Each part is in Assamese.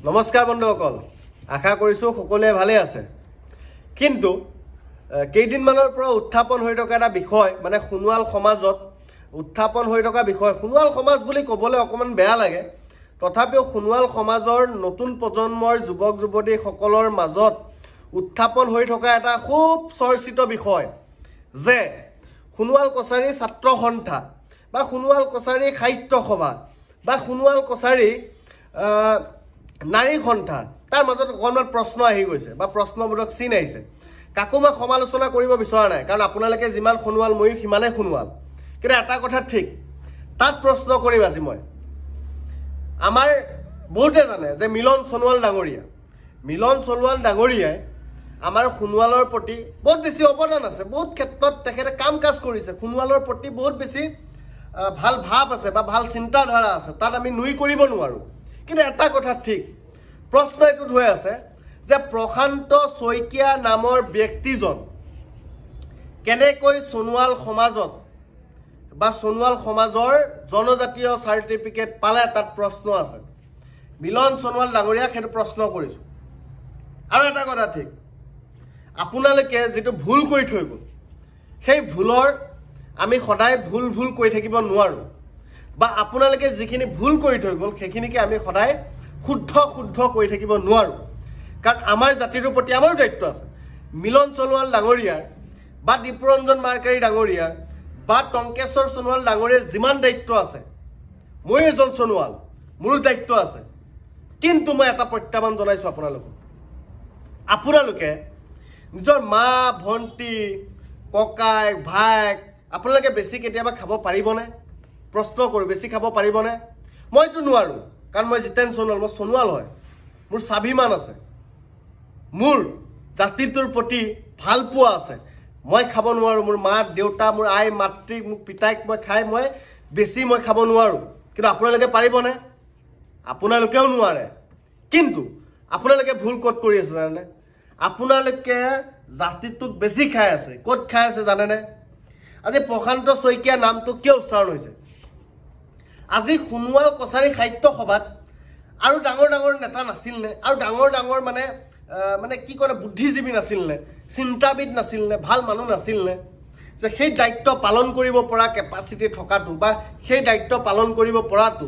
নমস্কাৰ বন্ধুসকল, আশা কৰিছোঁ সকলোৱে ভালে আছে। কিন্তু কেইদিনমানৰ পৰা উত্থাপন হৈ থকা এটা বিষয়, মানে সোণোৱাল সমাজত উত্থাপন হৈ থকা বিষয়, সোণোৱাল সমাজ বুলি ক'বলৈ অকণমান বেয়া লাগে, তথাপিও সোণোৱাল সমাজৰ নতুন প্ৰজন্মৰ যুৱক যুৱতীসকলৰ মাজত উত্থাপন হৈ থকা এটা খুব চৰ্চিত বিষয় যে সোণোৱাল কছাৰী ছাত্ৰ সন্থা বা সোণোৱাল কছাৰী সাহিত্য সভা বা সোণোৱাল কছাৰী নাৰী সন্থা, তাৰ মাজত অকণমান প্ৰশ্ন আহি গৈছে বা প্ৰশ্নবোধক চিন আহিছে। কাকো মই সমালোচনা কৰিব বিচৰা নাই, কাৰণ আপোনালোকে যিমান সোণোৱাল ময়ো সিমানেই সোণোৱাল। কিন্তু এটা কথা ঠিক, তাত প্ৰশ্ন কৰিম আজি মই। আমাৰ বহুতে জানে যে মিলন সোণোৱাল ডাঙৰীয়াই আমাৰ সোণোৱালৰ প্ৰতি বহুত বেছি অৱদান আছে, বহুত ক্ষেত্ৰত তেখেতে কাম কাজ কৰিছে, সোণোৱালৰ প্ৰতি বহুত বেছি ভাল ভাৱ আছে বা ভাল চিন্তাধাৰা আছে, তাত আমি নুই কৰিব নোৱাৰোঁ। কিন্তু এটা কথা ঠিক, প্ৰশ্ন এইটোত হৈ আছে যে প্ৰশান্ত শইকীয়া নামৰ ব্যক্তিজন কেনেকৈ সোণোৱাল সমাজত বা সোণোৱাল সমাজৰ জনজাতীয় চাৰ্টিফিকেট পালে, তাত প্ৰশ্ন আছে। মিলন সোণোৱাল ডাঙৰীয়াক সেইটো প্ৰশ্ন কৰিছোঁ। আৰু এটা কথা ঠিক, আপোনালোকে যিটো ভুল কৰি থৈ গ'ল, সেই ভুলৰ আমি সদায় ভুল কৰি থাকিব নোৱাৰোঁ, বা আপোনালোকে যিখিনি ভুল কৰি থৈ গ'ল সেইখিনিকে আমি সদায় শুদ্ধ কৰি থাকিব নোৱাৰোঁ। কাৰণ আমাৰ জাতিটোৰ প্ৰতি আমাৰো দায়িত্ব আছে। মিলন সোণোৱাল ডাঙৰীয়াৰ বা দীপুৰঞ্জন মাৰ্কাৰী ডাঙৰীয়াৰ বা টংকেশ্বৰ সোণোৱাল ডাঙৰীয়াৰ যিমান দায়িত্ব আছে, মই এজন সোণোৱাল, মোৰো দায়িত্ব আছে। কিন্তু মই এটা প্ৰত্যাহ্বান জনাইছোঁ আপোনালোকে নিজৰ মা ভণ্টি ককাইক ভাইক আপোনালোকে বেছি কেতিয়াবা খাব পাৰিবনে? প্ৰশ্ন কৰোঁ, বেছি খাব পাৰিবনে? মইতো নোৱাৰোঁ, কাৰণ মই জিতেন সোণোৱাল, মই সোণোৱাল হয়, মোৰ স্বাভিমান আছে, মোৰ জাতিটোৰ প্ৰতি ভাল পোৱা আছে। মই খাব নোৱাৰোঁ, মোৰ মা দেউতা, মোৰ আই মাতৃ, মোৰ পিতাইক মই বেছি খাব নোৱাৰোঁ। কিন্তু আপোনালোকে পাৰিবনে? আপোনালোকেও নোৱাৰে। কিন্তু আপোনালোকে ভুল ক'ত কৰি আছে জানেনে? আপোনালোকে জাতিটোক বেছি খাই আছে। ক'ত খাই আছে জানেনে? আজি প্ৰশান্ত শইকীয়া নামটো কিয় উচ্চাৰণ হৈছে? আজি সোণোৱাল কছাৰী সাহিত্য সভাত আৰু ডাঙৰ নেতা নাছিল নে? আৰু ডাঙৰ মানে কি কৰে, বুদ্ধিজীৱী নাছিল নে? চিন্তাবিদ নাছিল নে? ভাল মানুহ নাছিল নে? যে সেই দায়িত্ব পালন কৰিব পৰা কেপাচিটি থকাটো বা সেই দায়িত্ব পালন কৰিব পৰাটো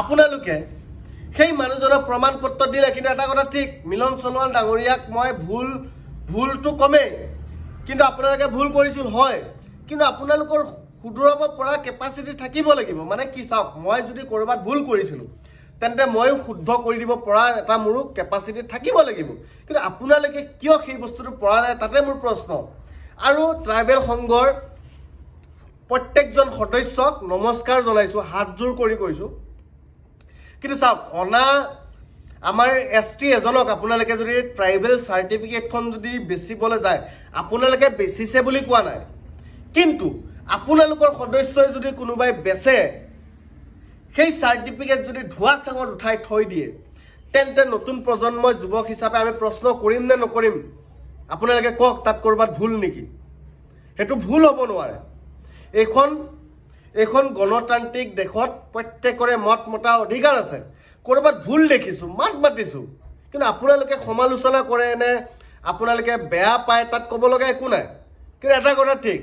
আপোনালোকে সেই মানুহজনক প্ৰমাণ পত্ৰ দিলে। কিন্তু এটা কথা ঠিক, মিলন সোণোৱাল ডাঙৰীয়াক মই ভুলটো কমেই, কিন্তু আপোনালোকে ভুল কৰিছিল হয়, কিন্তু আপোনালোকৰ শুধৰাব পৰা কেপাচিটি থাকিব লাগিব। মানে কি, চাওক, মই যদি ক'ৰবাত ভুল কৰিছিলোঁ তেন্তে ময়ো শুদ্ধ কৰি দিব পৰা এটা মোৰো কেপাচিটি থাকিব লাগিব। কিন্তু আপোনালোকে কিয় সেই বস্তুটো পৰা নাই, তাতে মোৰ প্ৰশ্ন। আৰু ট্ৰাইবেল সংঘৰ প্ৰত্যেকজন সদস্যক নমস্কাৰ জনাইছোঁ, হাতযোৰ কৰি কৈছোঁ। কিন্তু চাওক, আমাৰ ST এজনক আপোনালোকে যদি ট্ৰাইবেল চাৰ্টিফিকেটখন যদি বেচিবলৈ যায়, আপোনালোকে বেচিছে বুলি কোৱা নাই, কিন্তু আপোনালোকৰ সদস্যই যদি কোনোবাই বেচে, সেই চাৰ্টিফিকেট যদি ধোঁৱা চাঙত উঠাই থৈ দিয়ে, তেন্তে নতুন প্ৰজন্মই যুৱক হিচাপে আমি প্ৰশ্ন কৰিম নে নকৰিম? আপোনালোকে কওক, তাত ক'ৰবাত ভুল নেকি? সেইটো ভুল হ'ব নোৱাৰে। এইখন গণতান্ত্ৰিক দেশত প্ৰত্যেকৰে মত মতাৰ অধিকাৰ আছে। ক'ৰবাত ভুল দেখিছোঁ, মাত মাতিছোঁ, কিন্তু আপোনালোকে সমালোচনা কৰে নে আপোনালোকে বেয়া পায়, তাত ক'ব লগা একো নাই। কিন্তু এটা কথা ঠিক,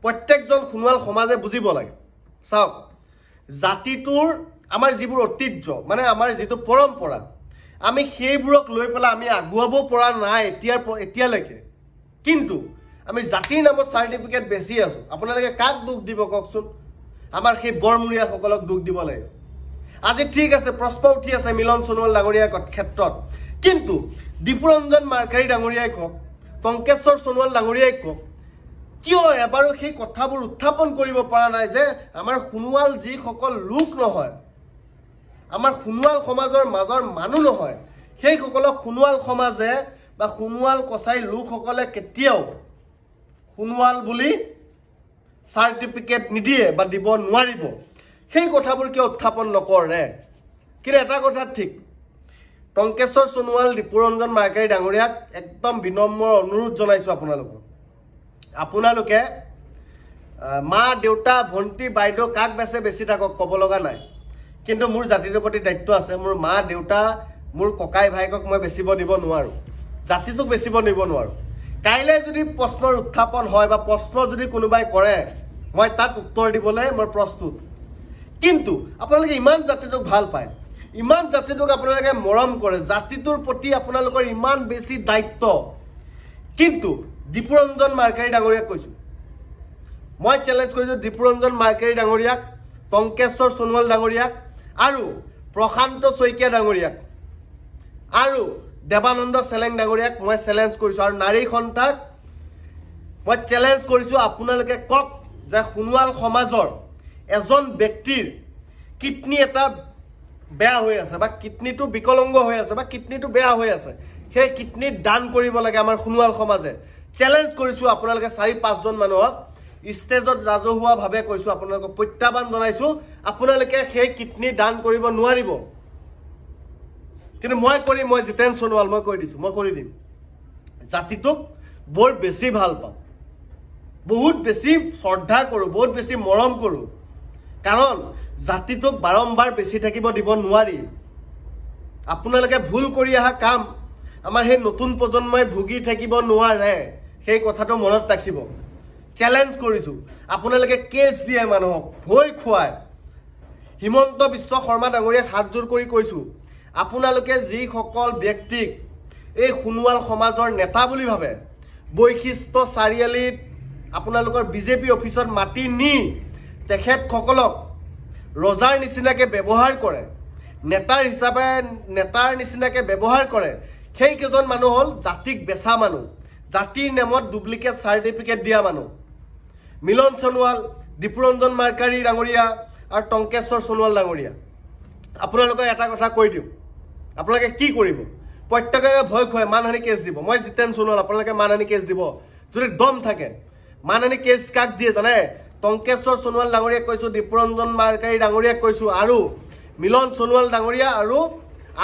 প্ৰত্যেকজন সোণোৱাল সমাজে বুজিব লাগে। চাওক, জাতিটোৰ আমাৰ যিবোৰ ঐতিহ্য, মানে আমাৰ যিটো পৰম্পৰা, আমি সেইবোৰক লৈ পেলাই আমি আগুৱাব পৰা নাই এতিয়ালৈকে। কিন্তু আমি জাতিৰ নামত চাৰ্টিফিকেট বেচি আছোঁ। আপোনালোকে কাক দুখ দিব কওকচোন? আমাৰ সেই বৰমূৰীয়াসকলক দুখ দিব লাগে। আজি ঠিক আছে, প্ৰশ্ন উঠি আছে মিলন সোণোৱাল ডাঙৰীয়াৰ ক্ষেত্ৰত, কিন্তু দীপুৰঞ্জন মাৰ্কাৰী ডাঙৰীয়াই কওক, টংকেশ্বৰ সোণোৱাল ডাঙৰীয়াই কওক, কিয় এবাৰো সেই কথাবোৰ উত্থাপন কৰিব পৰা নাই যে আমাৰ সোণোৱাল যিসকল লোক নহয়, আমাৰ সোণোৱাল সমাজৰ মাজৰ মানুহ নহয়, সেইসকলক সোণোৱাল সমাজে বা সোণোৱাল কছাৰী লোকসকলে কেতিয়াও সোণোৱাল বুলি চাৰ্টিফিকেট নিদিয়ে বা দিব নোৱাৰিব। সেই কথাবোৰ কিয় উত্থাপন নকৰে? কিন্তু এটা কথা ঠিক, টংকেশ্বৰ সোণোৱাল দীপুৰঞ্জন মাৰ্কাৰী ডাঙৰীয়াক একদম বিনম্ৰ অনুৰোধ জনাইছোঁ আপোনালোকে মা দেউতা ভণ্টি বাইদেউ কাক বেচি থাকক, ক'ব লগা নাই। কিন্তু মোৰ জাতিটোৰ প্ৰতি দায়িত্ব আছে মোৰ মা দেউতা মোৰ ককাই ভাইকক মই বেচিব দিব নোৱাৰো জাতিটোক বেচিব নিব নোৱাৰো কাইলে যদি প্ৰশ্নৰ উত্থাপন হয় বা প্ৰশ্ন যদি কোনোবাই কৰে মই তাত উত্তৰ দিবলৈ মই প্ৰস্তুত কিন্তু আপোনালোকে ইমান জাতিটোক ভাল পায় ইমান জাতিটোক আপোনালোকে মৰম কৰে জাতিটোৰ প্ৰতি আপোনালোকৰ ইমান বেছি দায়িত্ব কিন্তু দীপুৰঞ্জন মাৰ্কাৰী ডাঙৰীয়াক কৈছো মই চ্যালেঞ্জ কৰিছো দীপুৰঞ্জন মাৰ্কাৰী ডাঙৰীয়াক টংকেশ্বৰ সোণোৱাল ডাঙৰীয়াক আৰু প্ৰশান্ত শইকীয়া ডাঙৰীয়াক আৰু দেৱানন্দ চেলেং ডাঙৰীয়াক মই চ্যালেঞ্জ কৰিছো আৰু নাৰী সন্থাক মই চ্যালেঞ্জ কৰিছো আপোনালোকে কক যে সোণোৱাল সমাজৰ এজন ব্যক্তিৰ কিডনি এটা বেয়া হৈ আছে বা কিডনিটো বিকলংগ হৈ আছে বা কিডনিটো বেয়া হৈ আছে সেই কিডনি দান কৰিব লাগে আমাৰ সোণোৱাল সমাজে চ্যালেঞ্জ কৰিছো আপোনালোকে 4-5 জন মানুহক ষ্টেজত ৰাজহুৱা ভাৱে কৈছো আপোনালোকক প্ৰত্যাহ্বান জনাইছো আপোনালোকে সেই কিডনি দান কৰিব নোৱাৰিব কিন্তু মই কৰিম মই জিতেন সোণোৱাল মই কৈ দিছো মই কৰি দিম জাতিটোক বৰ বেছি ভাল পাওঁ বহুত বেছি শ্ৰদ্ধা কৰো বহুত বেছি মৰম কৰো কাৰণ জাতিটোক বাৰম্বাৰ বেছি থাকিব দিব নোৱাৰি আপোনালোকে ভুল কৰি অহা কাম আমাৰ সেই নতুন প্ৰজন্মই ভুগি থাকিব নোৱাৰে সেই কথাটো মনত ৰাখিব চ্যালেঞ্জ কৰিছো আপোনালোকে কেছ দিয়ে মানুহক ভয় খুৱায় হিমন্ত বিশ্ব শৰ্মা ডাঙৰীয়াক হাতজোৰ কৰি কৈছো আপোনালোকে যি সকল ব্যক্তিক এই সোণোৱাল সমাজৰ নেতা বুলি ভাবে বৈশিষ্ট্য চাৰিআলিত আপোনালোকৰ বিজেপি অফিচত মাটি নি তেখেতসকলক ৰজাৰ নিচিনাকে ব্যৱহাৰ কৰে নেতাৰ হিচাপে নেতাৰ নিচিনাকে ব্যৱহাৰ কৰে সেই কেজন মানুহ হল জাতিক বেচা মানুহ জাতিৰ নামত ডুপ্লিকেট সাৰ্টিফিকেট দিয়া মানুহ মিলন সোণোৱাল দীপুৰঞ্জন মাৰ্কাৰী ডাঙৰীয়া আৰু টংকেশ্বৰ সোণোৱাল ডাঙৰীয়া আপোনালোকক এটা কথা কৈ দিওঁ আপোনালোকে কি কৰিব প্ৰত্যেকৰে ভয় খুৱাই মানহানি কেছ দিব মই জিতেন সোণোৱাল আপোনালোকে মানহানি কেছ দিব যদি দম থাকে মানহানি কেছ কাক দিয়ে জানে টংকেশ্বৰ সোণোৱাল ডাঙৰীয়াক কৈছো দীপুৰঞ্জন মাৰ্কাৰী ডাঙৰীয়াক কৈছো আৰু মিলন সোণোৱাল ডাঙৰীয়া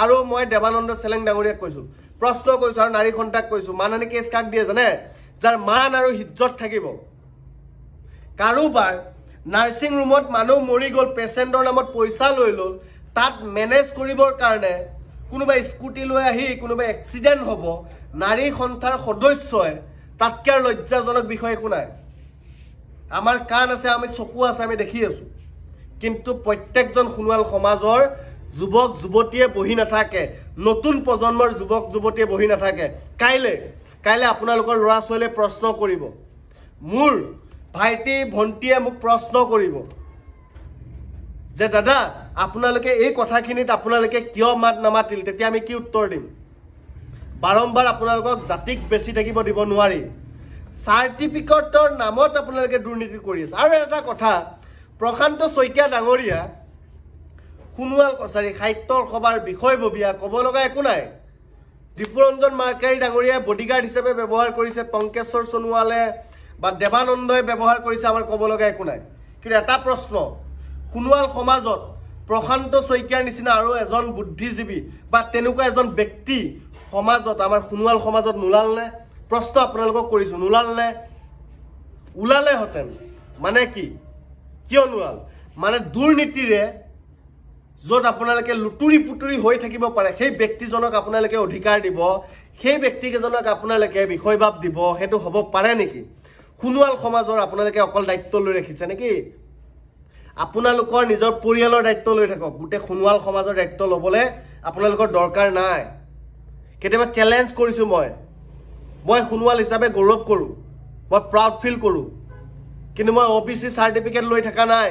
আৰু মই দেৱানন্দ চেলেং ডাঙৰীয়াক কৈছো প্ৰশ্ন কৰিছো আৰু নাৰী সন্থাক কৈছো মানহানি কেছ কাক দিয়ে জানে যাৰ মান আৰু ইজ্জত থাকিব কাৰোবাৰ নাৰ্ছিং ৰুমত মানুহ মৰি গ'ল পেচেণ্টৰ নামত পইচা লৈ ল'ল তাত মেনেজ কৰিবৰ কাৰণে কোনোবা স্কুটি লৈ আহি কোনোবা এক্সিডেণ্ট হ'ব নাৰী সন্থাৰ সদস্যই তাতকে লজ্জাজনক বিষয় একো নাই আমাৰ কাণ আছে আমি চকু আছে আমি দেখি আছো কিন্তু প্ৰত্যেকজন সোণোৱাল সমাজৰ যুৱক যুৱতীয়ে বহি নাথাকে নতুন প্ৰজন্মৰ যুৱক যুৱতীয়ে বহি নাথাকে কাইলে আপোনালোকৰ ল'ৰা ছোৱালীয়ে প্ৰশ্ন কৰিব মোৰ ভাইটি ভণ্টিয়ে মোক প্ৰশ্ন কৰিব যে দাদা আপোনালোকে এই কথাখিনিত আপোনালোকে কিয় মাত নামাতিল তেতিয়া আমি কি উত্তৰ দিম বাৰম্বাৰ আপোনালোকক জাতিক বেছি থাকিব দিব নোৱাৰি সাৰ্টিফিকেটৰ নামত আপোনালোকে দুৰ্নীতি কৰি আছে আৰু এটা কথা প্ৰশান্ত শইকীয়া ডাঙৰীয়া সোণোৱাল কছাৰী সাহিত্য সভাৰ বিষয়ববীয়া ক'ব লগা একো নাই দীপুৰঞ্জন মাৰ্কাৰী ডাঙৰীয়াই বডিগাৰ্ড হিচাপে ব্যৱহাৰ কৰিছে টংকেশ্বৰ সোণোৱালে বা দেৱানন্দই ব্যৱহাৰ কৰিছে আমাৰ ক'ব লগা একো নাই কিন্তু এটা প্ৰশ্ন সোণোৱাল সমাজত প্ৰশান্ত শইকীয়াৰ নিচিনা আৰু এজন বুদ্ধিজীৱী বা তেনেকুৱা এজন ব্যক্তি সমাজত আমাৰ সোণোৱাল সমাজত নোলালনে প্ৰশ্ন আপোনালোকক কৰিছো নোলালনে ওলালে হতেন মানে কি কিয় নোলাল মানে দুৰ্নীতিৰে য'ত আপোনালোকে লুটুৰি পুটুৰি হৈ থাকিব পাৰে সেই ব্যক্তিজনক আপোনালোকে অধিকাৰ দিব সেই ব্যক্তিকেজনক আপোনালোকে বিষয়বাব দিব সেইটো হ'ব পাৰে নেকি সোণোৱাল সমাজৰ আপোনালোকে অকল দায়িত্ব লৈ ৰাখিছে নেকি আপোনালোকৰ নিজৰ পৰিয়ালৰ দায়িত্ব লৈ থাকক গোটেই সোণোৱাল সমাজৰ দায়িত্ব ল'বলৈ আপোনালোকৰ দৰকাৰ নাই কেতিয়াবা চ্যালেঞ্জ কৰিছো মই সোণোৱাল হিচাপে গৌৰৱ কৰো মই প্ৰাউড ফিল কৰো কিন্তু মই ওবিসি সাৰ্টিফিকেট লৈ থকা নাই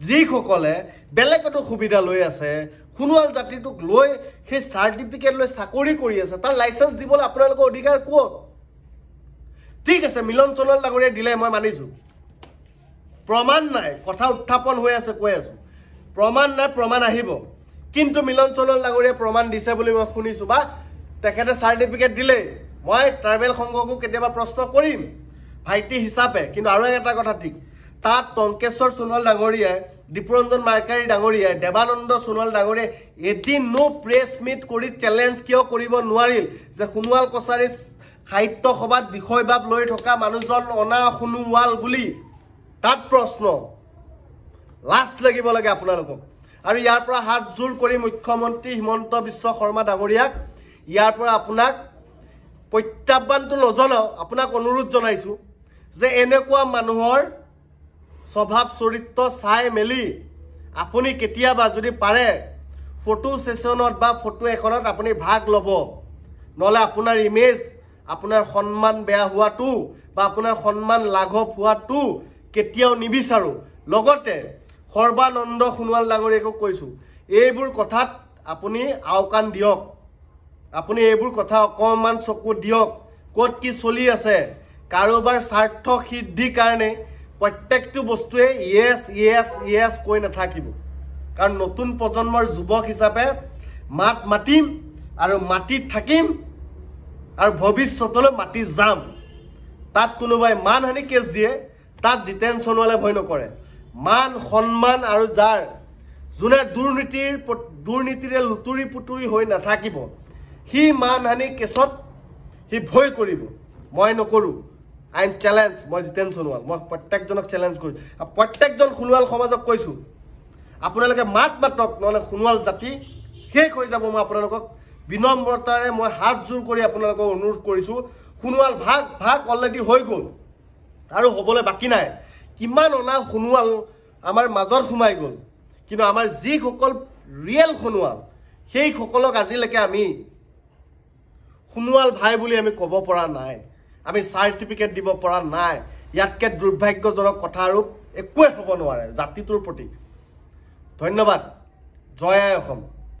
যিসকলে বেলেগতো সুবিধা লৈ আছে সোণোৱাল জাতিটোক লৈ সেই সাৰ্টিফিকেট লৈ চাকৰি কৰি আছে তাৰ লাইসেন্স দিবলৈ আপোনালোকৰ অধিকাৰ ক'ত ঠিক আছে মিলন সোণোৱাল ডাঙৰীয়া দিলে মই মানিছো প্ৰমাণ নাই কথা উত্থাপন হৈ আছে কৈ আছো প্ৰমাণ নাই প্ৰমাণ আহিব কিন্তু মিলন সোণোৱাল ডাঙৰীয়া প্ৰমাণ দিছে বুলি মই শুনিছো বা তেখেতে সাৰ্টিফিকেট দিলে মই ট্ৰাইবেল সংঘকো কেতিয়াবা প্ৰশ্ন কৰিম ভাইটি হিচাপে কিন্তু আৰু এটা কথা ঠিক তাত টংকেশ্বৰ সোণোৱাল ডাঙৰীয়াই দীপুৰঞ্জন মাৰ্কাৰী ডাঙৰীয়াই দেৱানন্দ সোণোৱাল ডাঙৰীয়াই এদিন নো প্ৰেছ মিট কৰি চ্যালেঞ্জ কিয় কৰিব নোৱাৰিল যে সোণোৱাল কছাৰী সাহিত্য সভাত বিষয়বাব লৈ থকা মানুহজন অনা সোণোৱাল বুলি তাত প্ৰশ্ন লাজ লাগিব লাগে আপোনালোকক আৰু ইয়াৰ পৰা হাত জোৰ কৰি মুখ্যমন্ত্ৰী হিমন্ত বিশ্ব শৰ্মা ডাঙৰীয়াক ইয়াৰ পৰা আপোনাক প্ৰত্যাহ্বানটো নজনাও, আপোনাক অনুৰোধ জনাইছোঁ যে এনেকুৱা মানুহৰ স্বভাৱ চৰিত্ৰ চাই মেলি আপুনি কেতিয়াবা যদি পাৰে ফটো সেশনত বা ফটো এখনত আপুনি ভাগ ল'ব, নহলে আপোনাৰ ইমেজ, আপোনাৰ সন্মান বেয়া হোৱাটো বা আপোনাৰ সন্মান লাঘৱ হোৱাটো কেতিয়াও নিবিচাৰো। লগতে সৰ্বানন্দ সোণোৱাল ডাঙৰীয়াকো কৈছোঁ, এইবোৰ কথাত আপুনি আওকাণ দিয়ক, আপুনি এইবোৰ কথা অকণমান চকু দিয়ক। ক'ত কি চলি আছে, কাৰোবাৰ স্বাৰ্থ সিদ্ধিৰ কাৰণে প্ৰত্যেকটো বস্তুৱে ইয়েছ ইয়েছ ইয়েছ কৈ নাথাকিব। কাৰণ নতুন প্ৰজন্মৰ যুৱক হিচাপে মাত মাতিম আৰু মাটিত থাকিম আৰু ভৱিষ্যতলৈ মাতি যাম। তাত কোনোবাই মানহানি কেছ দিয়ে, তাত জিতেন সোণোৱালে ভয় নকৰে। মান সন্মান আৰু যাৰ যোনে দুৰ্নীতিৰে লুতুৰি পুতুৰি হৈ নাথাকিব, সি মানহানি কেছত সি ভয় কৰিব, মই নকৰোঁ। আই এম চেলেঞ্জ, মই জিতেন সোণোৱাল, মই প্ৰত্যেকজনক চেলেঞ্জ কৰিছোঁ। আৰু প্ৰত্যেকজন সোণোৱাল সমাজক কৈছোঁ, আপোনালোকে মাত মাতক, নহ'লে সোণোৱাল জাতি শেষ হৈ যাব। মই আপোনালোকক বিনম্ৰতাৰে মই হাত জোৰ কৰি আপোনালোকক অনুৰোধ কৰিছোঁ, সোণোৱাল ভাগ অলৰেডি হৈ গ'ল আৰু হ'বলৈ বাকী নাই। কিমান অনা সোণোৱাল আমাৰ মাজত সোমাই গ'ল, কিন্তু আমাৰ যিসকল ৰিয়েল সোণোৱাল সেইসকলক আজিলৈকে আমি সোণোৱাল ভাই বুলি আমি ক'ব পৰা নাই, আমি চাৰ্টিফিকেট দিব পৰা নাই। ইয়াতকৈ দুৰ্ভাগ্যজনক কথা আৰু একোৱে হ'ব নোৱাৰে জাতিটোৰ প্ৰতি। ধন্যবাদ। জয় আই অসম।